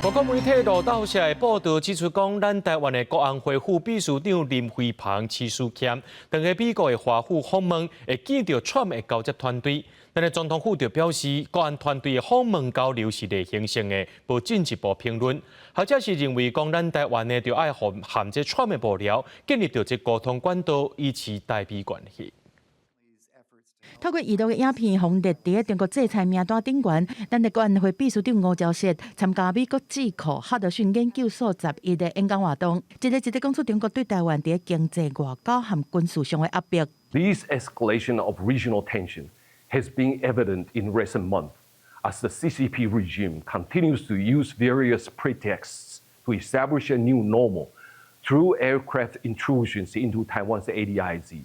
外国媒体路透社的报道指出，讲咱台湾的国安会副秘书长林飞鹏、徐书谦，等下美国的华府访问，会见到 Trump 的交接团队。但是总统府就表示，国安团队的访问交流是例行性的，无进一步评论。或者是认为，讲咱台湾呢，就爱含这 Trump 的幕僚，建立到这沟通管道，以持台美关系。透过移动的影片，红列伫中国制裁名单顶悬。咱的国安会秘书长吴钊燮参加美国智库哈德逊研究所11的演讲活动，一个讲出中国对台湾伫经济、外交和军事上的压迫。This escalation of regional tension has been evident in recent months as the CCP regime continues to use various pretexts to establish a new normal through aircraft intrusions into Taiwan's ADIZ,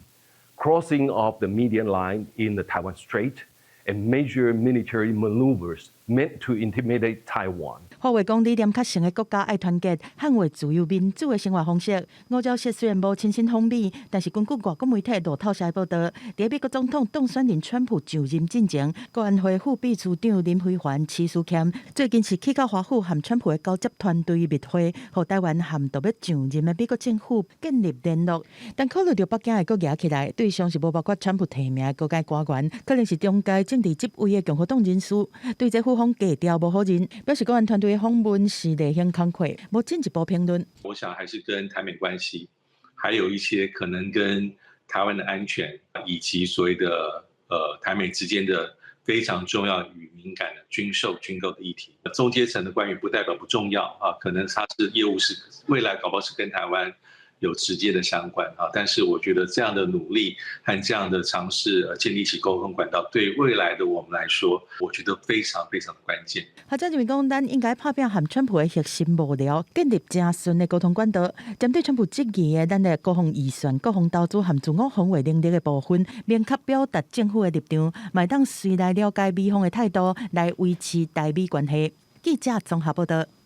crossing of the median line in the Taiwan Strait, and major military maneuvers meant to intimidate Taiwan. 呼吁讲理念较深的国家爱团结，捍卫自由民主的生活方式。吴钊燮虽然无亲身访美，但是根据外国媒体路透社报道，在美国总统当选人川普就任之前，国安会副秘书长林飞帆、徐书谦最近是去到华府和川普的交接团队密会，和台湾和特别上任的美国政府建立联络。但考虑到北京的国压起来，对象是无包括川普提名的各界官员，可能是中阶政治职位的共和党人士，对这互访格调无好认，表示国安团队的访问是例行慷慨，无进一步评论。我想还是跟台美关系，还有一些可能跟台湾的安全，以及所谓的台美之间的非常重要与敏感的军购的议题。中阶层的官员不代表不重要啊，可能他是业务是未来搞不好是跟台湾有直接的相关啊，但是我觉得这样的努力和这样的尝试建立起沟通管道，对未来的我们来说，我觉得非常非常的关键。或者认为讲，咱应该拍拼和川普的核心幕僚建立正顺的沟通管道，针对川普质疑的咱的国防预算、国防投资和自我防卫能力的部分，明确表达政府的立场，卖当随来了解美方的态度，来维持台美关系。记者综合报道。